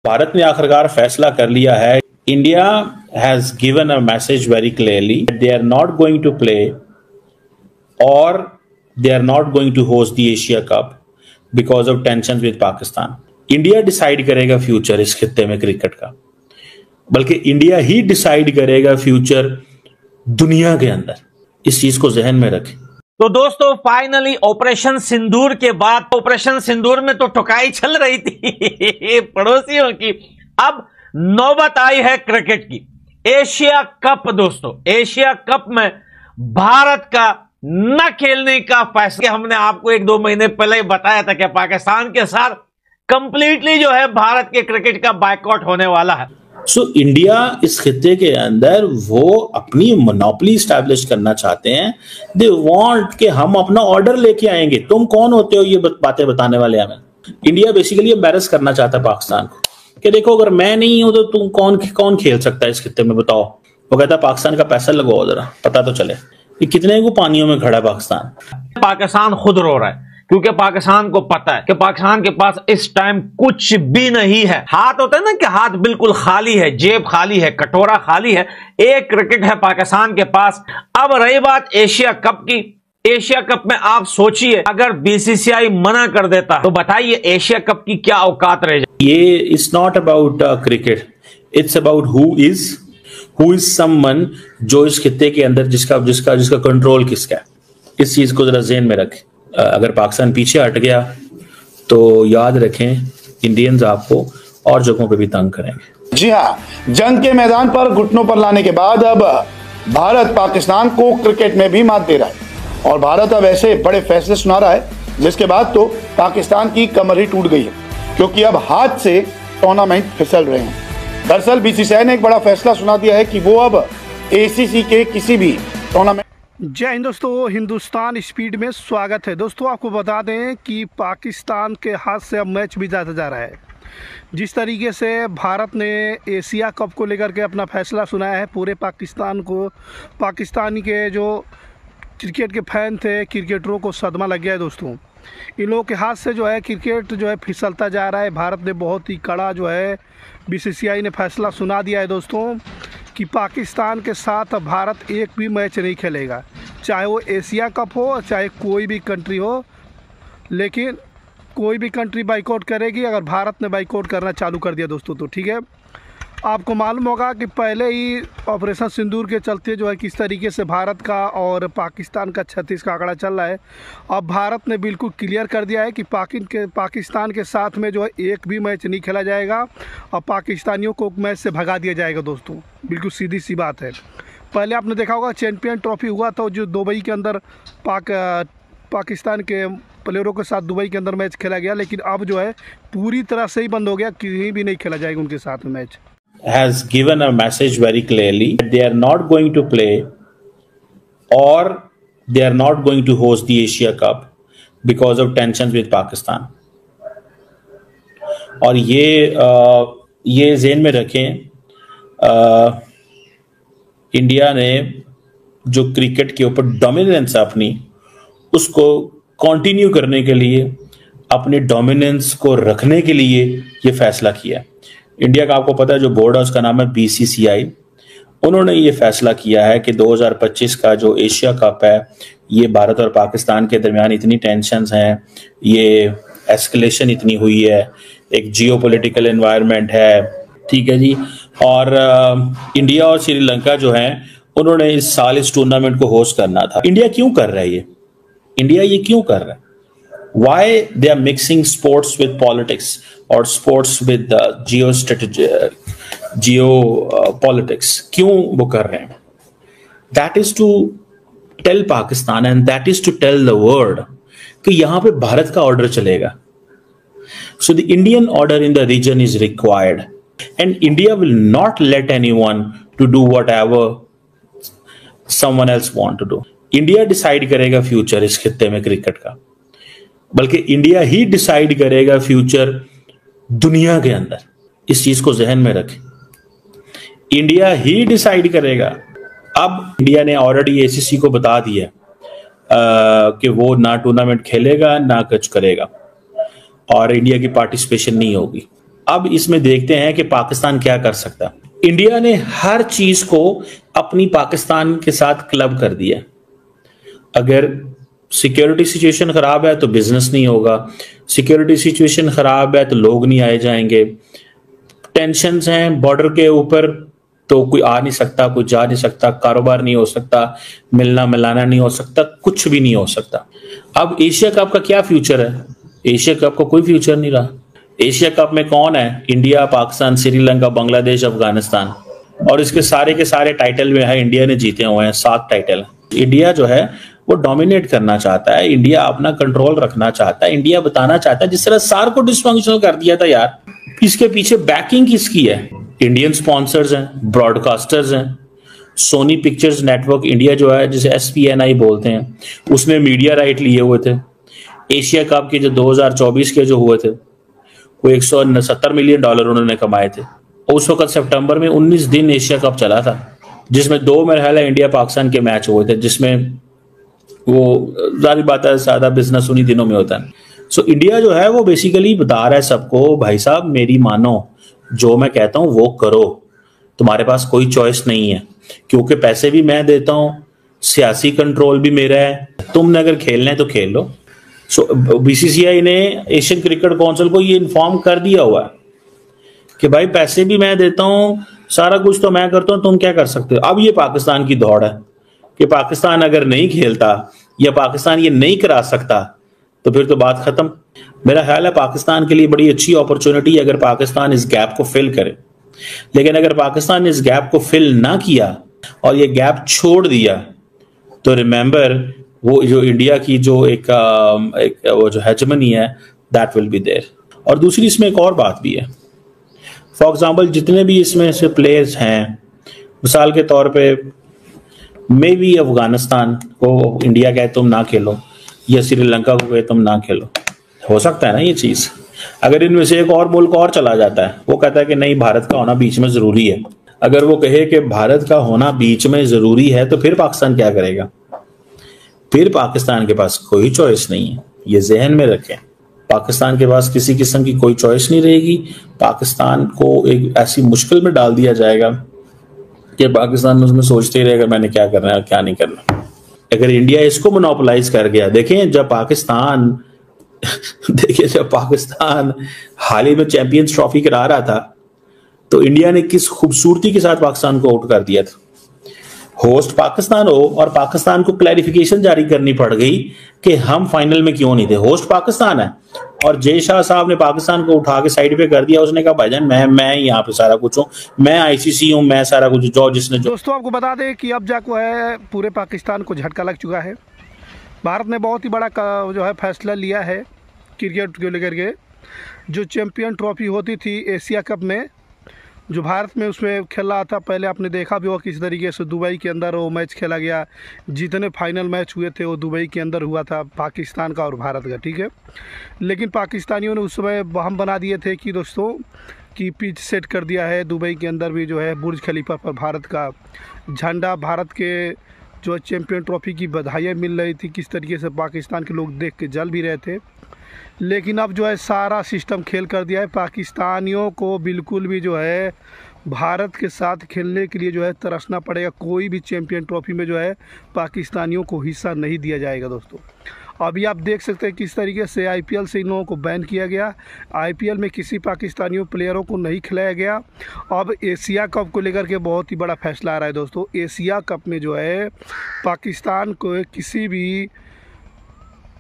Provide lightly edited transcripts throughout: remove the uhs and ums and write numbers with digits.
भारत ने आखिरकार फैसला कर लिया है। India has given a message very clearly they are not going to play और they are not going to host the Asia Cup because of tension with Pakistan. India decide करेगा future इस खित्ते में क्रिकेट का, बल्कि इंडिया ही decide करेगा future दुनिया के अंदर। इस चीज को जहन में रखें। तो दोस्तों फाइनली ऑपरेशन सिंदूर के बाद, ऑपरेशन सिंदूर में तो ठुकाई चल रही थी पड़ोसियों की, अब नौबत आई है क्रिकेट की। एशिया कप दोस्तों, एशिया कप में भारत का न खेलने का फैसला हमने आपको 1-2 महीने पहले ही बताया था कि पाकिस्तान के साथ कंप्लीटली जो है भारत के क्रिकेट का बायकॉट होने वाला है। सो इंडिया इस खित्ते के अंदर वो अपनी मोनोपोली स्टैब्लिश करना चाहते हैं। दे वांट कि हम अपना ऑर्डर लेके आएंगे। तुम कौन होते हो ये बातें बताने वाले? हमें इंडिया बेसिकली एम्बैरस करना चाहता है पाकिस्तान को कि देखो अगर मैं नहीं हूं तो तुम कौन खेल सकता है इस खित्ते में, बताओ। वो कहता है पाकिस्तान का पैसा लगाओ, जरा पता तो चले कि कितने को पानियों में खड़ा पाकिस्तान। पाकिस्तान खुद रो रहा है क्योंकि पाकिस्तान को पता है कि पाकिस्तान के पास इस टाइम कुछ भी नहीं है। हाथ होता है ना कि हाथ बिल्कुल खाली है, जेब खाली है, कटोरा खाली है। एक क्रिकेट है पाकिस्तान के पास। अब रही बात एशिया कप की, एशिया कप में आप सोचिए अगर बीसीसीआई मना कर देता तो बताइए एशिया कप की क्या औकात रह जाए। ये it's not about cricket, it's about who is someone जो इस खित्ते के अंदर जिसका कंट्रोल किसका है। इस चीज को जरा ज़हन में रखें। अगर पाकिस्तान पीछे हट गया तो याद रखें इंडियंस आपको और जगहों पे भी तंग करेंगे। जी हाँ, जंग के मैदान पर घुटनों पर लाने के बाद अब भारत पाकिस्तान को क्रिकेट में भी मात दे रहा है और भारत अब ऐसे बड़े फैसले सुना रहा है जिसके बाद तो पाकिस्तान की कमर ही टूट गई है, क्योंकि अब हाथ से टूर्नामेंट फिसल रहे हैं। दरअसल बीसीसीआई ने एक बड़ा फैसला सुना दिया है कि वो अब एसीसी के किसी भी टूर्नामेंट। जय हिंद दोस्तों, हिंदुस्तान स्पीड में स्वागत है। दोस्तों आपको बता दें कि पाकिस्तान के हाथ से अब मैच भी जाता जा रहा है। जिस तरीके से भारत ने एशिया कप को लेकर के अपना फैसला सुनाया है, पूरे पाकिस्तान को, पाकिस्तानी के जो क्रिकेट के फैन थे, क्रिकेटरों को सदमा लग गया है। दोस्तों इन लोगों के हाथ से जो है क्रिकेट जो है फिसलता जा रहा है। भारत ने बहुत ही कड़ा जो है बीसीसीआई ने फैसला सुना दिया है दोस्तों कि पाकिस्तान के साथ भारत एक भी मैच नहीं खेलेगा, चाहे वो एशिया कप हो चाहे कोई भी कंट्री हो। लेकिन कोई भी कंट्री बाइकआउट करेगी अगर भारत ने बाइकआउट करना चालू कर दिया दोस्तों तो। ठीक है, आपको मालूम होगा कि पहले ही ऑपरेशन सिंदूर के चलते जो है किस तरीके से भारत का और पाकिस्तान का 36 का आंकड़ा चल रहा है। अब भारत ने बिल्कुल क्लियर कर दिया है कि पाकिस्तान के साथ में जो है एक भी मैच नहीं खेला जाएगा और पाकिस्तानियों को मैच से भगा दिया जाएगा दोस्तों। बिल्कुल सीधी सी बात है। पहले आपने देखा होगा चैंपियन ट्रॉफी हुआ था जो दुबई के अंदर पाकिस्तान के प्लेयरों के साथ दुबई के अंदर मैच खेला गया, लेकिन अब जो है पूरी तरह से ही बंद हो गया, कहीं भी नहीं खेला जाएगा उनके साथ में match. has given a message very clearly that they are not going to play or they are not going to host the Asia Cup because of tensions with Pakistan. और ये ज़हन में रखें, इंडिया ने जो क्रिकेट के ऊपर dominance अपनी उसको कंटिन्यू करने के लिए, अपने डोमिनेंस को रखने के लिए ये फैसला किया। इंडिया का आपको पता है जो बोर्ड है उसका नाम है बीसीसीआई। उन्होंने ये फैसला किया है कि 2025 का जो एशिया कप है ये भारत और पाकिस्तान के दरमियान इतनी टेंशन्स हैं, ये एस्केलेशन इतनी हुई है, एक जियोपॉलिटिकल एनवायरनमेंट है, ठीक है जी। और इंडिया और श्रीलंका जो है उन्होंने इस साल इस टूर्नामेंट को होस्ट करना था। इंडिया क्यों कर रहा है ये? इंडिया ये क्यों कर रहा है? Why they are mixing sports with politics or sports with geostrategy, geopolitics? क्यों वो कर रहे हैं? That is to tell Pakistan and that is to tell the world कि यहाँ पे भारत का ऑर्डर चलेगा। So the Indian order in the region is required and India will not let anyone to do whatever someone else want to do. India decide करेगा future इस खित्ते में cricket का, बल्कि इंडिया ही डिसाइड करेगा फ्यूचर दुनिया के अंदर। इस चीज को जहन में रखें। इंडिया ही डिसाइड करेगा। अब इंडिया ने ऑलरेडी एसीसी को बता दिया कि वो ना टूर्नामेंट खेलेगा ना कुछ करेगा और इंडिया की पार्टिसिपेशन नहीं होगी। अब इसमें देखते हैं कि पाकिस्तान क्या कर सकता है। इंडिया ने हर चीज को अपनी पाकिस्तान के साथ क्लब कर दिया। अगर सिक्योरिटी सिचुएशन खराब है तो बिजनेस नहीं होगा, सिक्योरिटी सिचुएशन खराब है तो लोग नहीं आए जाएंगे, टेंशन्स हैं बॉर्डर के ऊपर तो कोई आ नहीं सकता, कोई जा नहीं सकता, कारोबार नहीं हो सकता, मिलना मिलाना नहीं हो सकता, कुछ भी नहीं हो सकता। अब एशिया कप का क्या फ्यूचर है? एशिया कप का कोई फ्यूचर नहीं रहा। एशिया कप में कौन है? इंडिया, पाकिस्तान, श्रीलंका, बांग्लादेश, अफगानिस्तान, और इसके सारे के सारे टाइटल में है इंडिया ने जीते हुए हैं, 7 टाइटल। इंडिया जो है वो डोमिनेट करना चाहता है, इंडिया अपना कंट्रोल रखना चाहता है, इंडिया बताना चाहता है, जिस तरह सार को डिसफंक्शनल कर दिया था यार, इसके पीछे बैकिंग किसकी है? इंडियन स्पॉन्सर्स हैं, ब्रॉडकास्टर्स हैं। सोनी पिक्चर्स नेटवर्क इंडिया जो है, जिसे SPNI बोलते हैं, उसने मीडिया राइट लिए हुए थे। एशिया कप के जो 2024 के जो हुए थे वो $170 मिलियन उन्होंने कमाए थे। उस वक्त सितंबर में 19 दिन एशिया कप चला था, जिसमें 2 मरहला इंडिया पाकिस्तान के मैच हुए थे, जिसमें वो जारी बात है ज्यादा बिजनेस उन्हीं दिनों में होता है। सो इंडिया जो है वो बेसिकली बता रहा है सबको, भाई साहब मेरी मानो, जो मैं कहता हूं वो करो, तुम्हारे पास कोई चॉइस नहीं है, क्योंकि पैसे भी मैं देता हूं, सियासी कंट्रोल भी मेरा है, तुमने अगर खेलना है तो खेल लो। सो BCCI ने एशियन क्रिकेट काउंसिल को ये इन्फॉर्म कर दिया हुआ है कि भाई पैसे भी मैं देता हूं, सारा कुछ तो मैं करता हूं, तुम क्या कर सकते हो। अब ये पाकिस्तान की दौड़ है कि पाकिस्तान अगर नहीं खेलता या पाकिस्तान ये नहीं करा सकता तो फिर तो बात खत्म। मेरा ख्याल है पाकिस्तान के लिए बड़ी अच्छी अपॉर्चुनिटी है अगर पाकिस्तान इस गैप को फिल करे, लेकिन अगर पाकिस्तान ने इस गैप को फिल ना किया और ये गैप छोड़ दिया तो रिमेंबर वो जो इंडिया की जो एक वो जो हेजमनी है दैट विल बी देयर। और दूसरी इसमें एक और बात भी है, फॉर एग्जाम्पल जितने भी इसमें से प्लेयर्स हैं, मिसाल के तौर पे मे भी अफगानिस्तान को इंडिया कहे तुम ना खेलो या श्रीलंका को कहे तुम ना खेलो, हो सकता है ना ये चीज। अगर इनमें से एक और मुल्क और चला जाता है, वो कहता है कि नहीं भारत का होना बीच में जरूरी है, अगर वो कहे कि भारत का होना बीच में जरूरी है तो फिर पाकिस्तान क्या करेगा? फिर पाकिस्तान के पास कोई चॉइस नहीं है, ये जहन में रखें। पाकिस्तान के पास किसी किस्म की कोई चॉइस नहीं रहेगी, पाकिस्तान को एक ऐसी मुश्किल में डाल दिया जाएगा कि पाकिस्तान उसमें सोचते ही रहेगा मैंने क्या करना है और क्या नहीं करना। अगर इंडिया इसको मोनोपोलाइज कर गया, देखें जब पाकिस्तान हाल ही में चैंपियंस ट्रॉफी करा रहा था तो इंडिया ने किस खूबसूरती के साथ पाकिस्तान को आउट कर दिया था। होस्ट पाकिस्तान हो और पाकिस्तान को क्लैरिफिकेशन जारी करनी पड़ गई कि हम फाइनल में क्यों नहीं थे। होस्ट पाकिस्तान है और जय शाह साहब ने पाकिस्तान को उठा के साइड पे कर दिया, उसने कहा भाईजान मैं यहाँ पे सारा कुछ हूँ, मैं ICC हूँ, मैं सारा कुछ जो जिसने जो। दोस्तों आपको बता दें कि अब जाको है पूरे पाकिस्तान को झटका लग चुका है। भारत ने बहुत ही बड़ा जो है फैसला लिया है क्रिकेट को लेकर के। जो चैंपियन ट्रॉफी होती थी एशिया कप में जो भारत में उसमें खेल रहा था, पहले आपने देखा भी हो किस तरीके से दुबई के अंदर वो मैच खेला गया। जितने फाइनल मैच हुए थे वो दुबई के अंदर हुआ था, पाकिस्तान का और भारत का, ठीक है। लेकिन पाकिस्तानियों ने उस समय वहम बना दिए थे कि दोस्तों कि पिच सेट कर दिया है दुबई के अंदर भी जो है बुर्ज खलीफा पर भारत का झंडा, भारत के जो चैम्पियन ट्रॉफी की बधाइयाँ मिल रही थी। किस तरीके से पाकिस्तान के लोग देख के जल भी रहे थे। लेकिन अब जो है सारा सिस्टम खेल कर दिया है। पाकिस्तानियों को बिल्कुल भी जो है भारत के साथ खेलने के लिए जो है तरसना पड़ेगा। कोई भी चैंपियन ट्रॉफी में जो है पाकिस्तानियों को हिस्सा नहीं दिया जाएगा। दोस्तों अभी आप देख सकते हैं किस तरीके से IPL से इन लोगों को बैन किया गया। IPL में किसी पाकिस्तानियों प्लेयरों को नहीं खिलाया गया। अब एशिया कप को लेकर के बहुत ही बड़ा फैसला आ रहा है। दोस्तों एशिया कप में जो है पाकिस्तान को किसी भी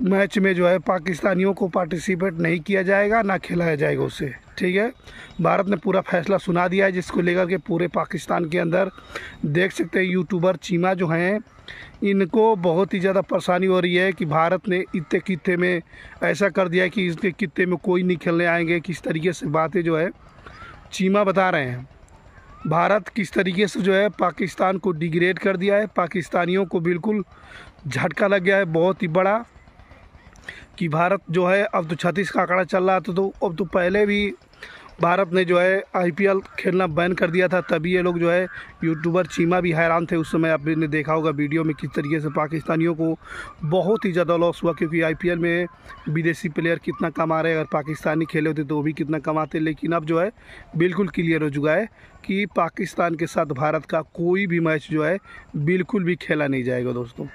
मैच में जो है पाकिस्तानियों को पार्टिसिपेट नहीं किया जाएगा, ना खिलाया जाएगा उससे, ठीक है। भारत ने पूरा फैसला सुना दिया है, जिसको लेकर के पूरे पाकिस्तान के अंदर देख सकते हैं यूट्यूबर चीमा जो हैं इनको बहुत ही ज़्यादा परेशानी हो रही है कि भारत ने इतने कित्ते में ऐसा कर दिया है कि इसके कित्ते में कोई नहीं खेलने आएंगे। किस तरीके से बातें जो है चीमा बता रहे हैं। भारत किस तरीके से जो है पाकिस्तान को डिग्रेड कर दिया है। पाकिस्तानियों को बिल्कुल झटका लग गया है बहुत ही बड़ा कि भारत जो है अब तो 36 का आंकड़ा चल रहा था, तो अब तो पहले भी भारत ने जो है IPL खेलना बैन कर दिया था, तभी ये लोग जो है यूट्यूबर चीमा भी हैरान थे उस समय। आपने देखा होगा वीडियो में किस तरीके से पाकिस्तानियों को बहुत ही ज़्यादा लॉस हुआ, क्योंकि IPL में विदेशी प्लेयर कितना कमा रहे हैं, अगर पाकिस्तानी खेले होते तो वो भी कितना कमाते। लेकिन अब जो है बिल्कुल क्लियर हो चुका है कि पाकिस्तान के साथ भारत का कोई भी मैच जो है बिल्कुल भी खेला नहीं जाएगा दोस्तों।